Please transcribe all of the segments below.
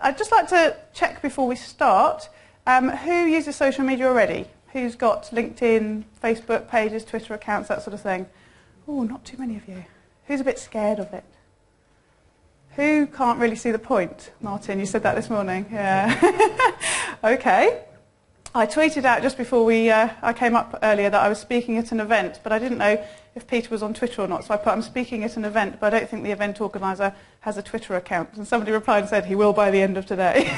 I'd just like to check before we start, who uses social media already? Who's got LinkedIn, Facebook pages, Twitter accounts, that sort of thing? Oh, not too many of you. Who's a bit scared of it? Who can't really see the point? Martin, you said that this morning. Yeah. Okay. I tweeted out just before I came up earlier that I was speaking at an event, but I didn't know if Peter was on Twitter or not, so I put I'm speaking at an event, but I don't think the event organiser has a Twitter account. And somebody replied and said he will by the end of today.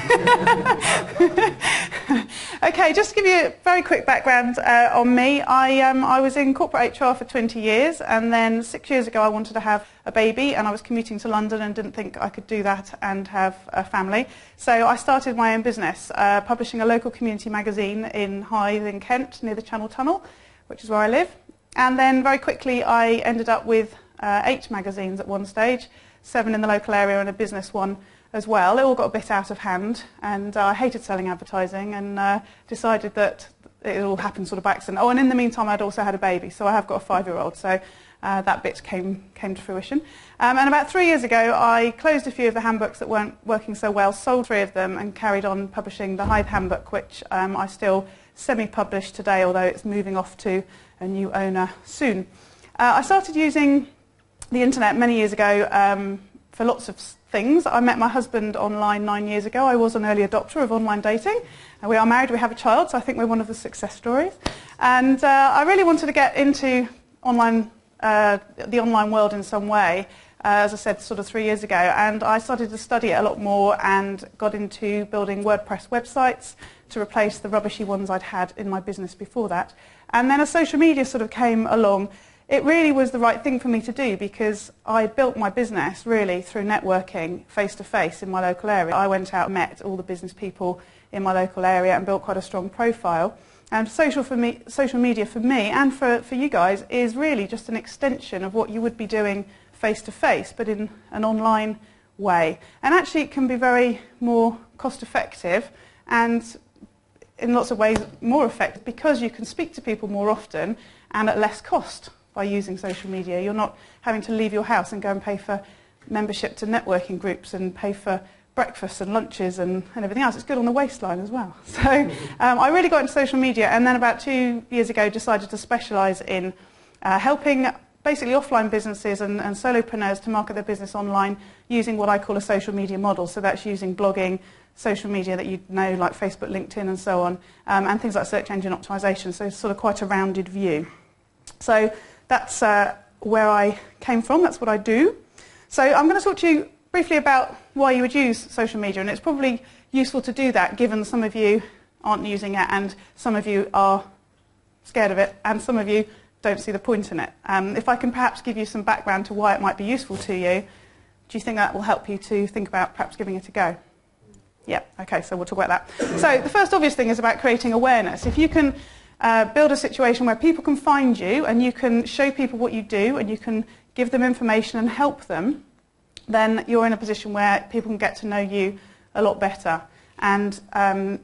Okay, just to give you a very quick background on me, I was in corporate HR for 20 years, and then 6 years ago I wanted to have a baby, and I was commuting to London and didn't think I could do that and have a family. So I started my own business, publishing a local community magazine in Hythe in Kent, near the Channel Tunnel, which is where I live. And then very quickly I ended up with 8 magazines at one stage, 7 in the local area and a business one as well. It all got a bit out of hand, and I hated selling advertising, and decided that it all happened sort of by accident. Oh, and in the meantime I'd also had a baby, so I have got a 5-year-old, so that bit came to fruition. And about 3 years ago I closed a few of the handbooks that weren't working so well, sold 3 of them, and carried on publishing the Hythe handbook, which I still semi-publish today, although it's moving off to a new owner soon. I started using the internet many years ago for lots of things. I met my husband online 9 years ago. I was an early adopter of online dating. We are married, we have a child, so I think we're one of the success stories. And I really wanted to get into the online world in some way, as I said, sort of 3 years ago. And I started to study it a lot more and got into building WordPress websites to replace the rubbishy ones I'd had in my business before that. And then as social media sort of came along, it really was the right thing for me to do, because I built my business really through networking face-to-face in my local area. I went out and met all the business people in my local area and built quite a strong profile. And social media for me and for you guys is really just an extension of what you would be doing face-to-face, but in an online way. And actually it can be very more cost-effective and in lots of ways more effective, because you can speak to people more often and at less cost by using social media. You're not having to leave your house and go and pay for membership to networking groups and pay for breakfasts and lunches and everything else. It's good on the waistline as well. So I really got into social media, and then about 2 years ago decided to specialise in helping basically offline businesses and solopreneurs to market their business online using what I call a social media model. So that's using blogging, social media that you know, like Facebook, LinkedIn and so on, and things like search engine optimization. So it's sort of quite a rounded view. So that's where I came from, that's what I do. So I'm going to talk to you briefly about why you would use social media, and it's probably useful to do that given some of you aren't using it and some of you are scared of it and some of you don't see the point in it. If I can perhaps give you some background to why it might be useful to you, do you think that will help you to think about perhaps giving it a go? Yeah, okay, so we'll talk about that. So the first obvious thing is about creating awareness. If you can build a situation where people can find you and you can show people what you do and you can give them information and help them, then you're in a position where people can get to know you a lot better. And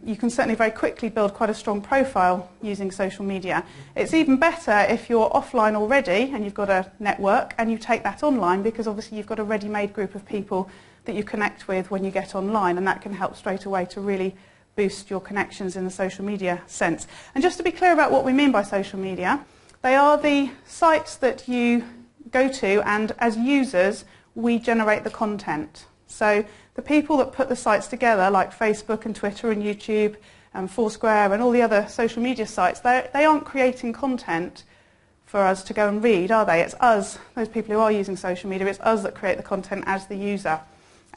you can certainly very quickly build quite a strong profile using social media. It's even better if you're offline already and you've got a network and you take that online, because obviously you've got a ready-made group of people that you connect with when you get online, and that can help straight away to really boost your connections in the social media sense. And just to be clear about what we mean by social media, they are the sites that you go to, and as users we generate the content. So the people that put the sites together, like Facebook and Twitter and YouTube and Foursquare and all the other social media sites, they aren't creating content for us to go and read, are they? It's us, those people who are using social media, it's us that create the content as the user.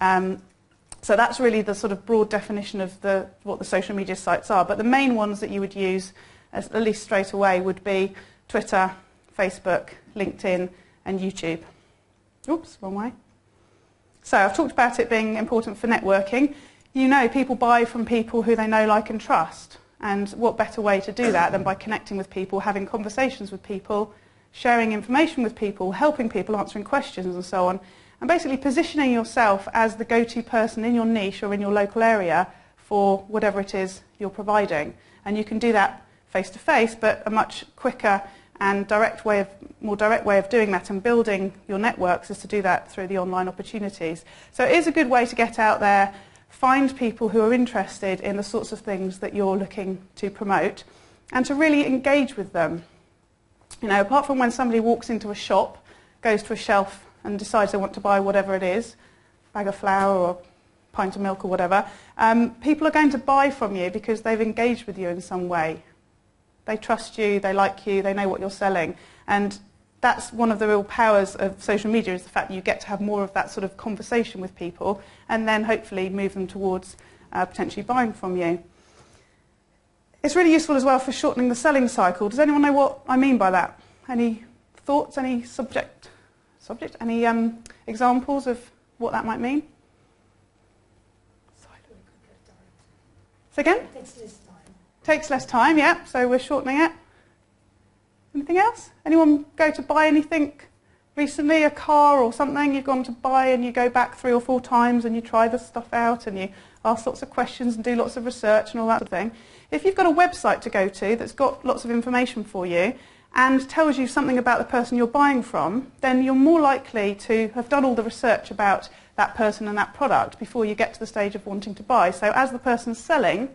So that's really the sort of broad definition of what the social media sites are. But the main ones that you would use, at least straight away, would be Twitter, Facebook, LinkedIn and YouTube. Oops, wrong way. So I've talked about it being important for networking. You know, people buy from people who they know, like and trust. And what better way to do that than by connecting with people, having conversations with people, sharing information with people, helping people, answering questions and so on. And basically positioning yourself as the go-to person in your niche or in your local area for whatever it is you're providing. And you can do that face-to-face, but a much quicker and more direct way of doing that and building your networks is to do that through the online opportunities. So it is a good way to get out there find people who are interested in the sorts of things that you're looking to promote, and to really engage with them. You know, apart from when somebody walks into a shop, goes to a shelf and decides they want to buy whatever it is, a bag of flour or a pint of milk or whatever, people are going to buy from you because they've engaged with you in some way. They trust you, they like you, they know what you're selling. And that's one of the real powers of social media, is the fact that you get to have more of that sort of conversation with people and then hopefully move them towards potentially buying from you. It's really useful as well for shortening the selling cycle. Does anyone know what I mean by that? Any thoughts, any any examples of what that might mean? Say again? Takes less time. Takes less time, yeah, so we're shortening it. Anything else? Anyone go to buy anything recently, a car or something you've gone to buy, and you go back 3 or 4 times and you try the stuff out and you ask lots of questions and do lots of research and all that sort of thing? If you've got a website to go to that's got lots of information for you and tells you something about the person you're buying from, then you're more likely to have done all the research about that person and that product before you get to the stage of wanting to buy. So as the person's selling,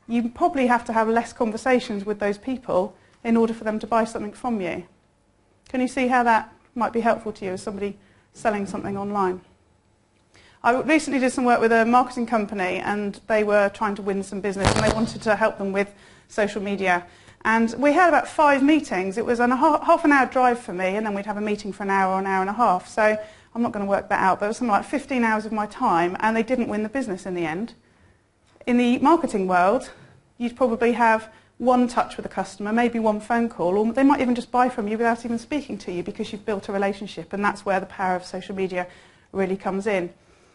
you probably have to have less conversations with those people in order for them to buy something from you. Can you see how that might be helpful to you as somebody selling something online? I recently did some work with a marketing company, and they were trying to win some business, and they wanted to help them with social media. And we had about 5 meetings. It was a half an hour drive for me, and then we'd have a meeting for an hour or an hour and a half. So I'm not going to work that out, but it was something like 15 hours of my time, and they didn't win the business in the end. In the marketing world, you'd probably have 1 touch with a customer, maybe 1 phone call, or they might even just buy from you without even speaking to you because you've built a relationship, and that's where the power of social media really comes in.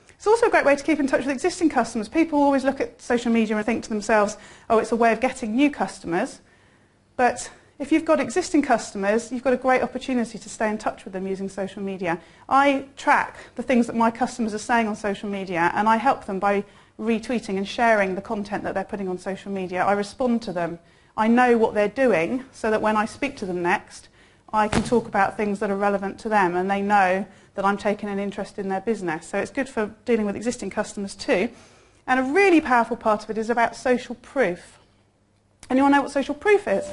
It's also a great way to keep in touch with existing customers. People always look at social media and think to themselves, oh, it's a way of getting new customers. But if you've got existing customers, you've got a great opportunity to stay in touch with them using social media. I track the things that my customers are saying on social media, and I help them by retweeting and sharing the content that they're putting on social media. I respond to them. I know what they're doing so that when I speak to them next, I can talk about things that are relevant to them, and they know that I'm taking an interest in their business. So it's good for dealing with existing customers too. And a really powerful part of it is about social proof. Anyone know what social proof is?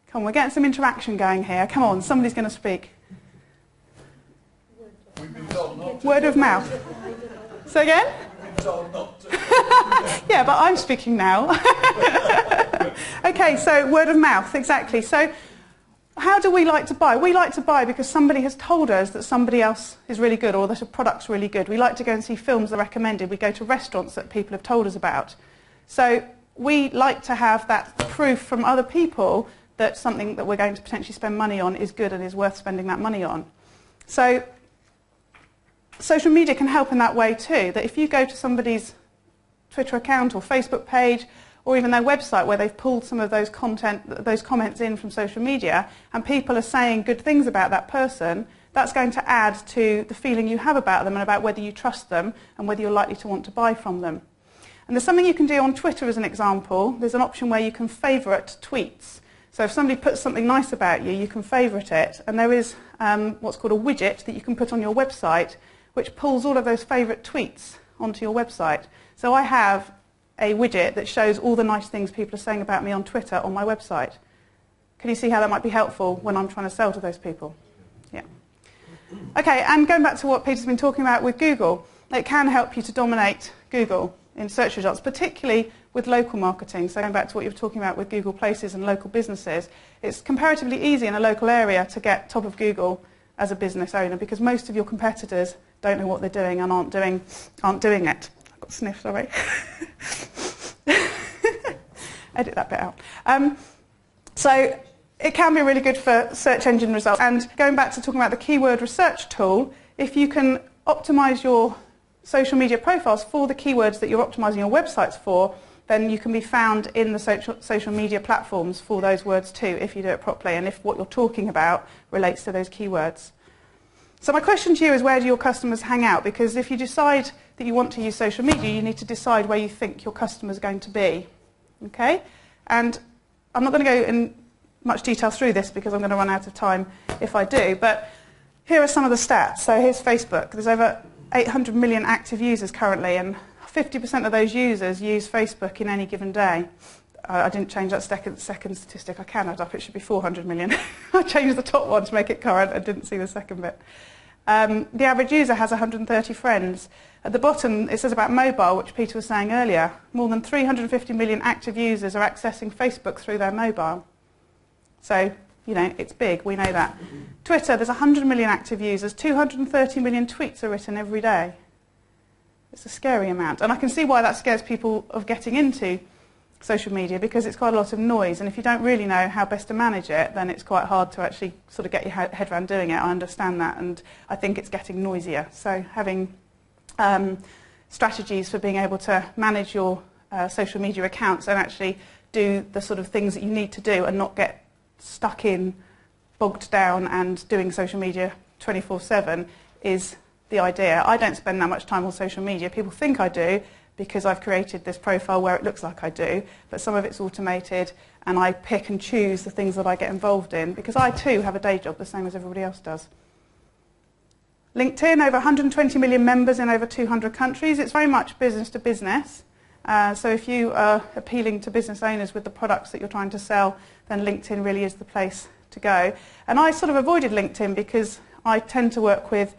Come on, we're getting some interaction going here. Come on, somebody's going to speak. Word of mouth. Say again? Yeah, but I'm speaking now. Okay, so word of mouth, exactly. So how do we like to buy? We like to buy because somebody has told us that somebody else is really good or that a product's really good. We like to go and see films that are recommended. We go to restaurants that people have told us about. So we like to have that proof from other people that something that we're going to potentially spend money on is good and is worth spending that money on. So social media can help in that way too, that if you go to somebody's Twitter account or Facebook page or even their website where they've pulled some of those comments in from social media, and people are saying good things about that person, that's going to add to the feeling you have about them and about whether you trust them and whether you're likely to want to buy from them. And there's something you can do on Twitter as an example. There's an option where you can favourite tweets. So if somebody puts something nice about you, you can favourite it. And there is what's called a widget that you can put on your website which pulls all of those favourite tweets onto your website. So I have a widget that shows all the nice things people are saying about me on Twitter on my website. Can you see how that might be helpful when I'm trying to sell to those people? Yeah. Okay, and going back to what Peter's been talking about with Google, it can help you to dominate Google in search results, particularly with local marketing. So going back to what you were talking about with Google Places and local businesses, it's comparatively easy in a local area to get top of Google as a business owner because most of your competitors don't know what they're doing and aren't doing it. I've got a sniff, sorry. Edit that bit out. So it can be really good for search engine results. And going back to talking about the keyword research tool, if you can optimise your social media profiles for the keywords that you're optimising your websites for, then you can be found in the social media platforms for those words too, if you do it properly, and if what you're talking about relates to those keywords. So my question to you is, where do your customers hang out? Because if you decide that you want to use social media, you need to decide where you think your customers are going to be. Okay? And I'm not going to go in much detail through this because I'm going to run out of time if I do, but here are some of the stats. So here's Facebook. There's over 800 million active users currently and 50% of those users use Facebook in any given day. I didn't change that second statistic. I can add up. It should be 400 million. I changed the top one to make it current. I didn't see the second bit. The average user has 130 friends. At the bottom, it says about mobile, which Peter was saying earlier. More than 350 million active users are accessing Facebook through their mobile. So, you know, it's big. We know that. Twitter, there's 100 million active users. 230 million tweets are written every day. It's a scary amount. And I can see why that scares people of getting into social media, because it's quite a lot of noise, and if you don't really know how best to manage it, then it's quite hard to actually sort of get your head around doing it. I understand that, and I think it's getting noisier. So having strategies for being able to manage your social media accounts and actually do the sort of things that you need to do and not get stuck in, bogged down and doing social media 24/7 is the idea. I don't spend that much time on social media. People think I do, because I've created this profile where it looks like I do, but some of it's automated, and I pick and choose the things that I get involved in, because I too have a day job the same as everybody else does. LinkedIn, over 120 million members in over 200 countries. It's very much business to business. So if you are appealing to business owners with the products that you're trying to sell, then LinkedIn really is the place to go. And I sort of avoided LinkedIn because I tend to work with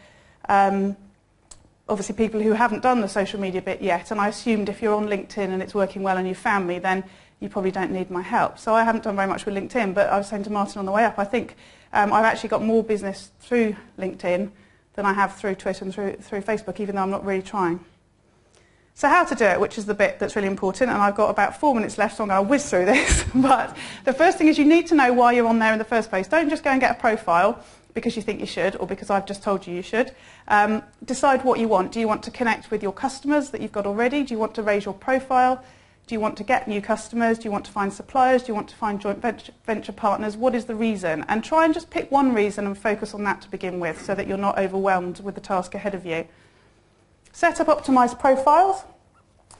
obviously people who haven't done the social media bit yet, and I assumed if you're on LinkedIn and it's working well and you found me, then you probably don't need my help. So I haven't done very much with LinkedIn, but I was saying to Martin on the way up, I think I've actually got more business through LinkedIn than I have through Twitter and through Facebook, even though I'm not really trying. So how to do it, which is the bit that's really important, and I've got about 4 minutes left, so I'm going to whiz through this. But the first thing is you need to know why you're on there in the first place. Don't just go and get a profile because you think you should, or because I've just told you should. Decide what you want. Do you want to connect with your customers that you've got already? Do you want to raise your profile? Do you want to get new customers? Do you want to find suppliers? Do you want to find joint venture partners? What is the reason? And try and just pick one reason and focus on that to begin with, so that you're not overwhelmed with the task ahead of you. Set up optimized profiles,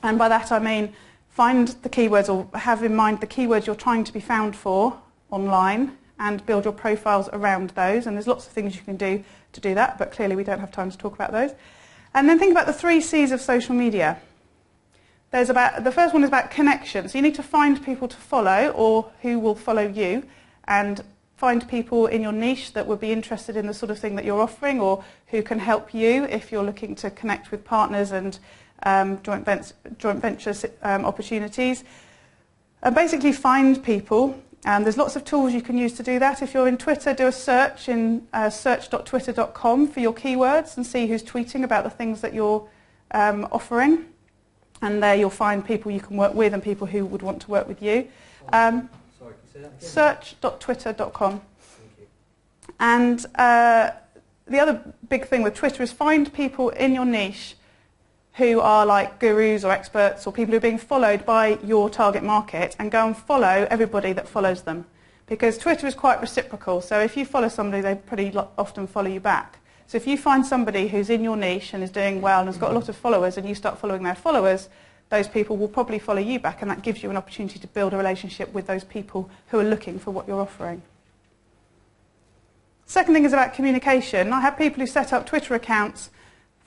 and by that I mean find the keywords, or have in mind the keywords you're trying to be found for online, and build your profiles around those. And there's lots of things you can do to do that, but clearly we don't have time to talk about those. And then think about the 3 C's of social media. The first one is about connection. So you need to find people to follow, or who will follow you, and find people in your niche that would be interested in the sort of thing that you're offering, or who can help you if you're looking to connect with partners and joint venture opportunities. And basically find people. There's lots of tools you can use to do that. If you're in Twitter, do a search in search.twitter.com for your keywords and see who's tweeting about the things that you're offering. And there you'll find people you can work with and people who would want to work with you. Sorry, can you say that again? Search.twitter.com. Thank you. And the other big thing with Twitter is find people in your niche who are like gurus or experts or people who are being followed by your target market, and go and follow everybody that follows them. Because Twitter is quite reciprocal, so if you follow somebody, they pretty often follow you back. So if you find somebody who's in your niche and is doing well and has got a lot of followers, and you start following their followers, those people will probably follow you back, and that gives you an opportunity to build a relationship with those people who are looking for what you're offering. Second thing is about communication. I have people who set up Twitter accounts,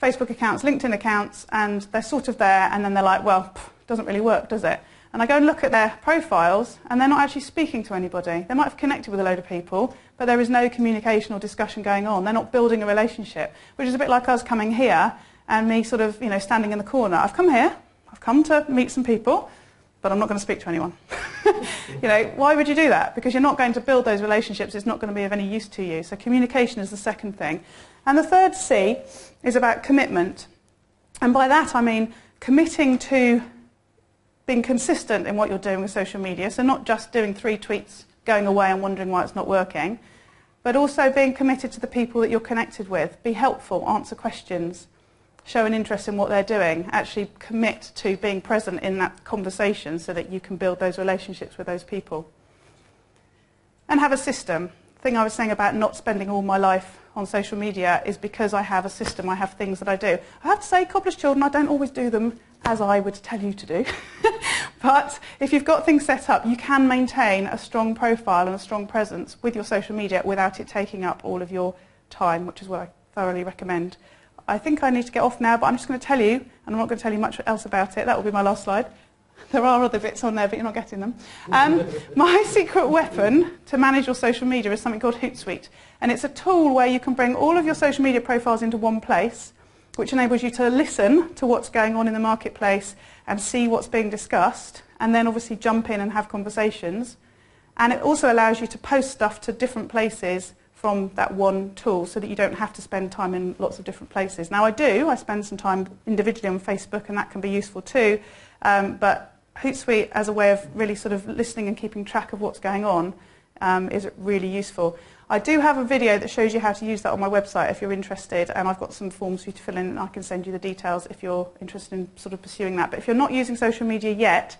Facebook accounts, LinkedIn accounts, and they're sort of there, and then they're like, well, it doesn't really work, does it? And I go and look at their profiles, and they're not actually speaking to anybody. They might have connected with a load of people, but there is no communication or discussion going on. They're not building a relationship, which is a bit like us coming here and me sort of, standing in the corner. I've come here, I've come to meet some people, but I'm not going to speak to anyone. Why would you do that? Because you're not going to build those relationships. It's not going to be of any use to you. So communication is the second thing. And the third C is about commitment. And by that I mean committing to being consistent in what you're doing with social media. So not just doing 3 tweets, going away and wondering why it's not working, but also being committed to the people that you're connected with. Be helpful, answer questions, show an interest in what they're doing, actually commit to being present in that conversation so that you can build those relationships with those people. And have a system. The thing I was saying about not spending all my life on social media is because I have a system, I have things that I do. I have to say, Cobbler's Children, I don't always do them as I would tell you to do. But if you've got things set up, you can maintain a strong profile and a strong presence with your social media without it taking up all of your time, which is what I thoroughly recommend. I think I need to get off now, but I'm just going to tell you, and I'm not going to tell you much else about it. That will be my last slide. There are other bits on there, but you're not getting them. My secret weapon to manage your social media is something called Hootsuite. And it's a tool where you can bring all of your social media profiles into one place, which enables you to listen to what's going on in the marketplace and see what's being discussed, and then obviously jump in and have conversations. And it also allows you to post stuff to different places from that one tool so that you don't have to spend time in lots of different places. Now I spend some time individually on Facebook, and that can be useful too, but Hootsuite as a way of really sort of listening and keeping track of what's going on is really useful. I do have a video that shows you how to use that on my website if you're interested, and I've got some forms for you to fill in, and I can send you the details if you're interested in sort of pursuing that. But if you're not using social media yet,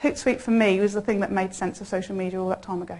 Hootsuite for me was the thing that made sense of social media all that time ago.